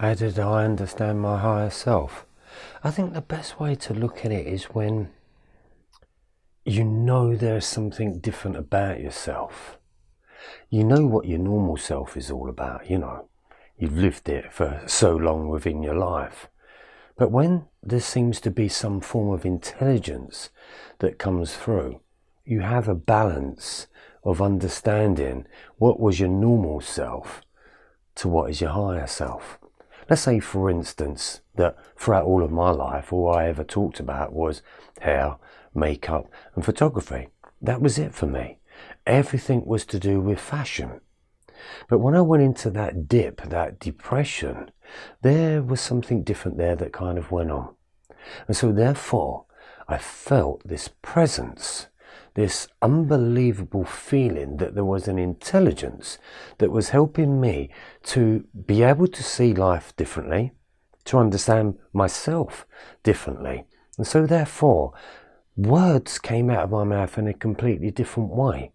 How did I understand my higher self? I think the best way to look at it is when you know there's something different about yourself. You know what your normal self is all about, You've lived it for so long within your life. But when there seems to be some form of intelligence that comes through, you have a balance of understanding what was your normal self to what is your higher self. Let's say, for instance, that throughout all of my life, all I ever talked about was hair, makeup, and photography. That was it for me. Everything was to do with fashion. But when I went into that dip, that depression, there was something different there that kind of went on. And so therefore, I felt this presence, this unbelievable feeling that there was an intelligence that was helping me to be able to see life differently, to understand myself differently. And so therefore, words came out of my mouth in a completely different way.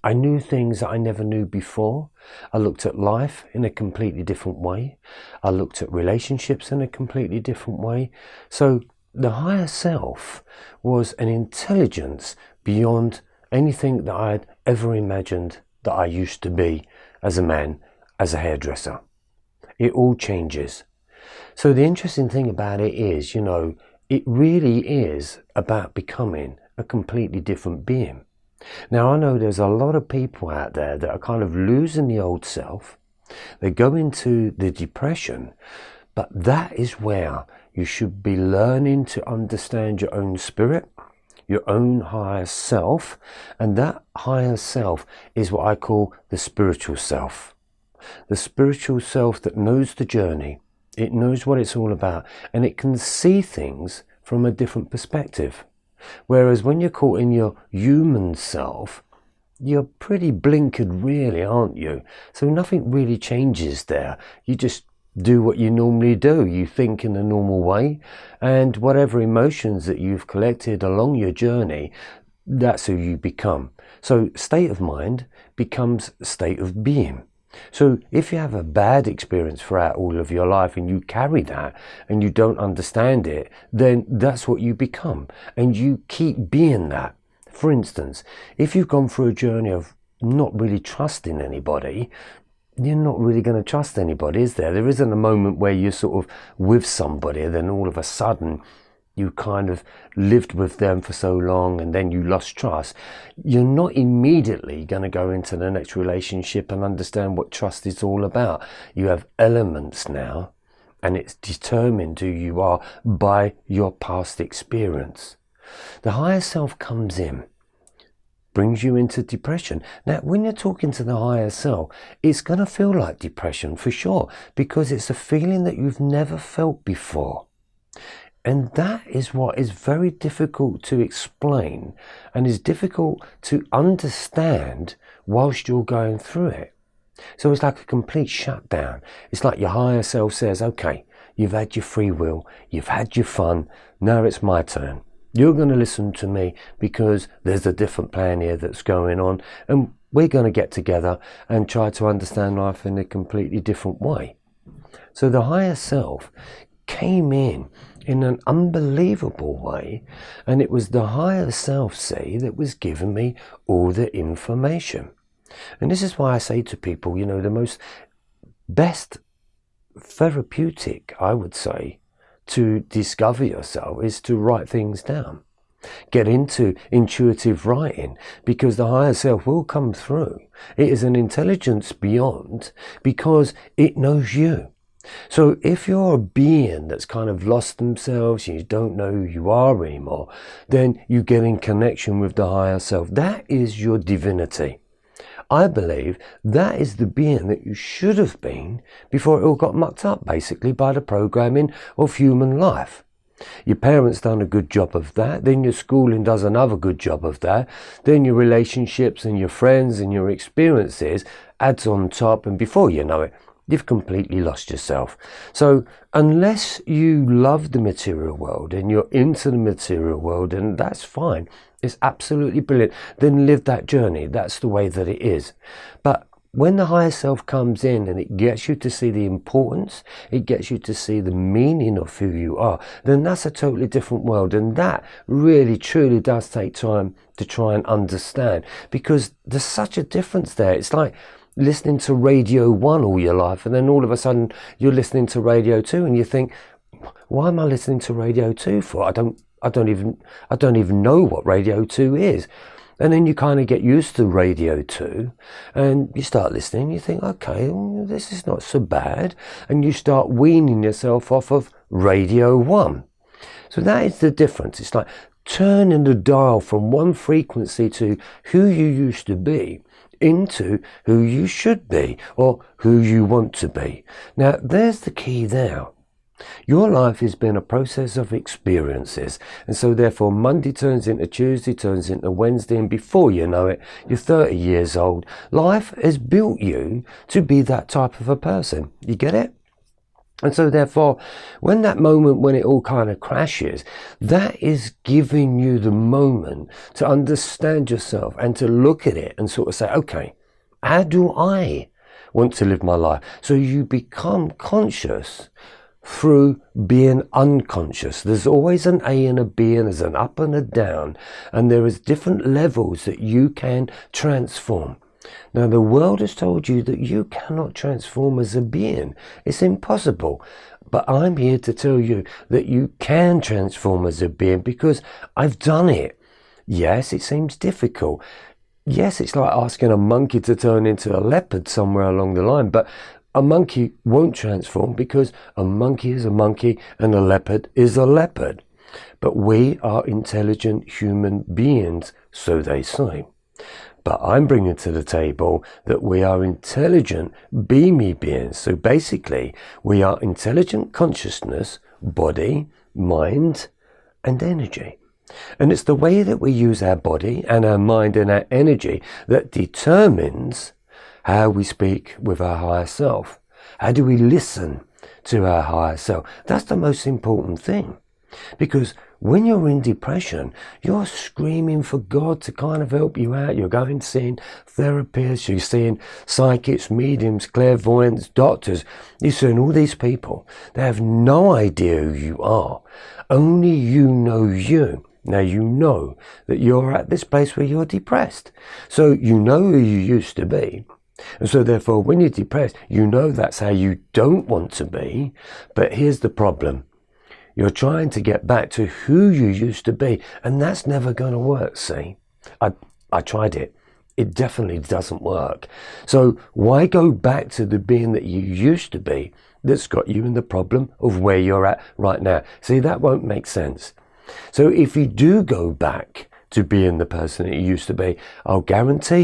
I knew things that I never knew before. I looked at life in a completely different way. I looked at relationships in a completely different way. So the higher self was an intelligence beyond anything that I had ever imagined that I used to be as a man, as a hairdresser. It all changes. So the interesting thing about it is, it really is about becoming a completely different being. Now, I know there's a lot of people out there that are kind of losing the old self. They go into the depression, but that is where you should be learning to understand your own spirit, your own higher self, and that higher self is what I call the spiritual self. The spiritual self that knows the journey, it knows what it's all about, and it can see things from a different perspective. Whereas when you're caught in your human self, you're pretty blinkered really, aren't you? So nothing really changes there. You just do what you normally do. You think in a normal way, and whatever emotions that you've collected along your journey, that's who you become. So state of mind becomes state of being. So if you have a bad experience throughout all of your life and you carry that and you don't understand it, then that's what you become, and you keep being that. For instance, if you've gone through a journey of not really trusting anybody, you're not really going to trust anybody, is there? There isn't a moment where you're sort of with somebody and then all of a sudden you kind of lived with them for so long and then you lost trust. You're not immediately going to go into the next relationship and understand what trust is all about. You have elements now, and it's determined who you are by your past experience. The higher self comes in, brings you into depression. Now, when you're talking to the higher self, it's going to feel like depression for sure, because it's a feeling that you've never felt before. And that is what is very difficult to explain and is difficult to understand whilst you're going through it. So it's like a complete shutdown. It's like your higher self says, okay, you've had your free will, you've had your fun, now it's my turn. You're going to listen to me because there's a different plan here that's going on, and we're going to get together and try to understand life in a completely different way. So the higher self came in an unbelievable way, and it was the higher self, say, that was giving me all the information. And this is why I say to people, the most best therapeutic, I would say, to discover yourself is to write things down. Get into intuitive writing, because the higher self will come through. It is an intelligence beyond, because it knows you. So if you're a being that's kind of lost themselves, you don't know who you are anymore, then you get in connection with the higher self. That is your divinity. I believe that is the being that you should have been before it all got mucked up, basically, by the programming of human life. Your parents done a good job of that, then your schooling does another good job of that, then your relationships and your friends and your experiences adds on top, and before you know it, you've completely lost yourself. So unless you love the material world and you're into the material world, and that's fine, it's absolutely brilliant, then live that journey. That's the way that it is. But when the higher self comes in and it gets you to see the importance, it gets you to see the meaning of who you are, then that's a totally different world. And that really, truly does take time to try and understand, because there's such a difference there. It's like listening to Radio 1 all your life, and then all of a sudden you're listening to Radio 2 and you think, why am I listening to Radio 2 for? I don't even know what Radio 2 is. And then you kind of get used to Radio 2 and you start listening, you think, okay, this is not so bad. And you start weaning yourself off of Radio 1. So that is the difference. It's like turning the dial from one frequency to who you used to be into who you should be or who you want to be. Now, there's the key there. Your life has been a process of experiences, and so therefore Monday turns into Tuesday, turns into Wednesday, and before you know it, you're 30 years old. Life has built you to be that type of a person. You get it? And so therefore, when that moment when it all kind of crashes, that is giving you the moment to understand yourself and to look at it and sort of say, okay, how do I want to live my life? So you become conscious through being unconscious. There's always an A and a B, and there's an up and a down, and there is different levels that you can transform. Now, the world has told you that you cannot transform as a being. It's impossible. But I'm here to tell you that you can transform as a being, because I've done it. Yes, it seems difficult. Yes, it's like asking a monkey to turn into a leopard somewhere along the line, but a monkey won't transform, because a monkey is a monkey and a leopard is a leopard. But we are intelligent human beings, so they say. But I'm bringing to the table that we are intelligent, beamy beings. So basically, we are intelligent consciousness, body, mind, and energy. And it's the way that we use our body and our mind and our energy that determines how we speak with our higher self. How do we listen to our higher self? That's the most important thing. Because when you're in depression, you're screaming for God to kind of help you out. You're going seeing therapists, you're seeing psychics, mediums, clairvoyants, doctors. You're seeing all these people. They have no idea who you are. Only you know you. Now you know that you're at this place where you're depressed. So you know who you used to be. And so therefore, when you're depressed, you know that's how you don't want to be. But here's the problem. You're trying to get back to who you used to be, and that's never going to work, see? I tried it. It definitely doesn't work. So why go back to the being that you used to be that's got you in the problem of where you're at right now? See, that won't make sense. So if you do go back to being the person that you used to be, I'll guarantee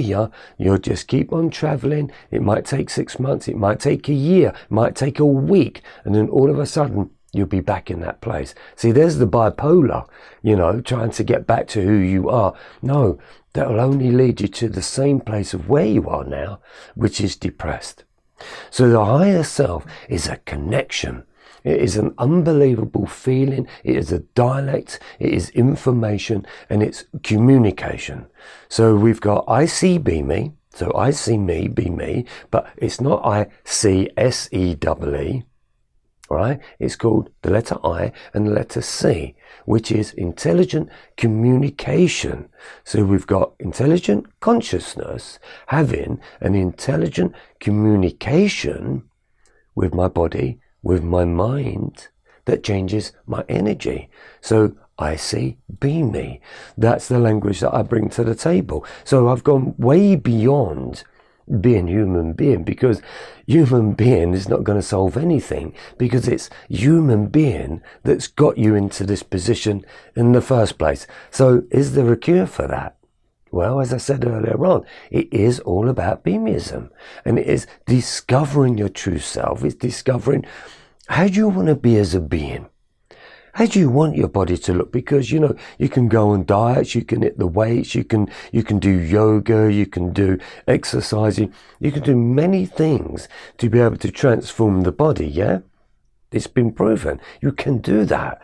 you'll just keep on traveling. It might take 6 months, it might take a year, it might take a week, and then all of a sudden you'll be back in that place. See, there's the bipolar, trying to get back to who you are. No, that will only lead you to the same place of where you are now, which is depressed. So the higher self is a connection. It is an unbelievable feeling. It is a dialect. It is information, and it's communication. So we've got I see, be me. So I see me, be me, but it's not I see, S-E-E-E. Right? It's called the letter I and the letter C, which is intelligent communication. So we've got intelligent consciousness having an intelligent communication with my body, with my mind, that changes my energy. So I see, be me. That's the language that I bring to the table. So I've gone way beyond being human being, because human being is not going to solve anything, because it's human being that's got you into this position in the first place. So is there a cure for that? Well, as I said earlier on, it is all about beamism, and it is discovering your true self. It's discovering how do you want to be as a being. How do you want your body to look? Because, you can go on diets, you can hit the weights, you can do yoga, you can do exercising, you can do many things to be able to transform the body, yeah? It's been proven. You can do that.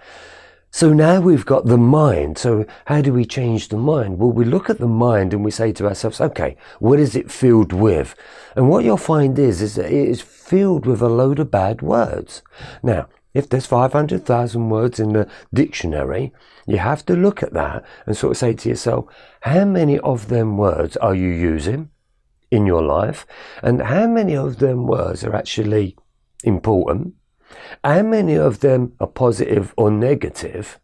So now we've got the mind. So how do we change the mind? Well, we look at the mind and we say to ourselves, okay, what is it filled with? And what you'll find is that it is filled with a load of bad words. Now, if there's 500,000 words in the dictionary, you have to look at that and sort of say to yourself, how many of them words are you using in your life? And how many of them words are actually important? How many of them are positive or negative?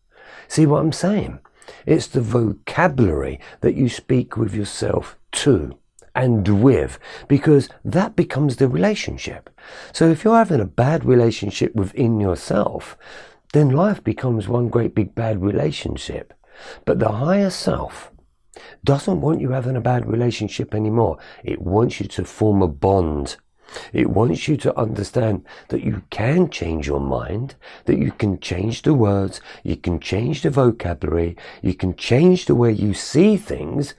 See what I'm saying? It's the vocabulary that you speak with yourself to and with, because that becomes the relationship. So if you're having a bad relationship within yourself, then life becomes one great big bad relationship. But the higher self doesn't want you having a bad relationship anymore. It wants you to form a bond. It wants you to understand that you can change your mind, that you can change the words, you can change the vocabulary, you can change the way you see things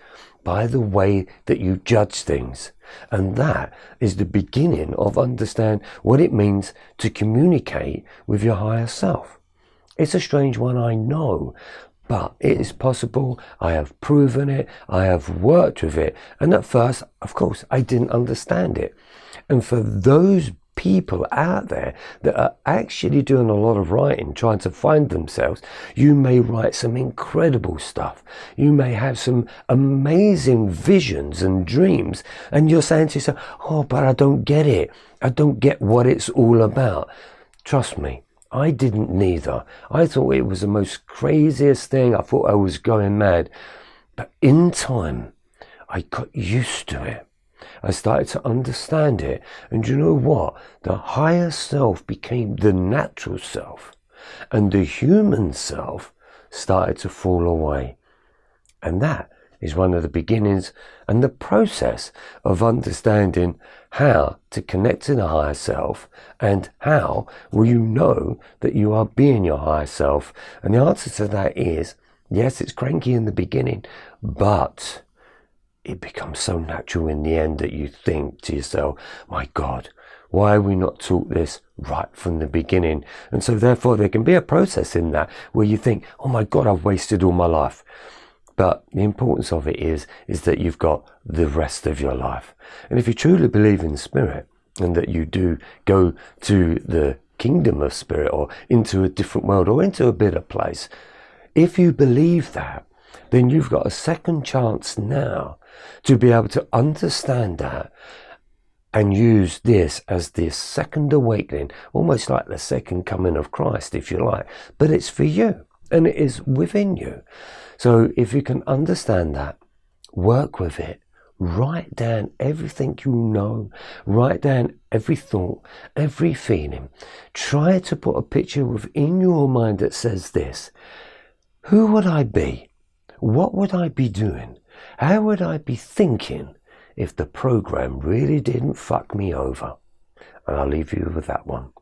by the way that you judge things. And that is the beginning of understanding what it means to communicate with your higher self. It's a strange one, I know, but it is possible. I have proven it. I have worked with it. And at first, of course, I didn't understand it. And for those people out there that are actually doing a lot of writing, trying to find themselves, you may write some incredible stuff. You may have some amazing visions and dreams. And you're saying to yourself, oh, but I don't get it. I don't get what it's all about. Trust me. I didn't neither. I thought it was the most craziest thing. I thought I was going mad. But in time, I got used to it. I started to understand it. And you know what? The higher self became the natural self. And the human self started to fall away. And that is one of the beginnings and the process of understanding how to connect to the higher self, and how will you know that you are being your higher self. And the answer to that is, yes, it's cranky in the beginning, but it becomes so natural in the end that you think to yourself, my God, why are we not taught this right from the beginning? And so therefore there can be a process in that where you think, oh my God, I've wasted all my life. But the importance of it is that you've got the rest of your life. And if you truly believe in spirit, and that you do go to the kingdom of spirit, or into a different world, or into a better place, if you believe that, then you've got a second chance now to be able to understand that and use this as the second awakening, almost like the second coming of Christ, if you like. But it's for you, and it is within you. So if you can understand that, work with it, write down everything you know, write down every thought, every feeling. Try to put a picture within your mind that says this: who would I be? What would I be doing? How would I be thinking if the program really didn't fuck me over? And I'll leave you with that one.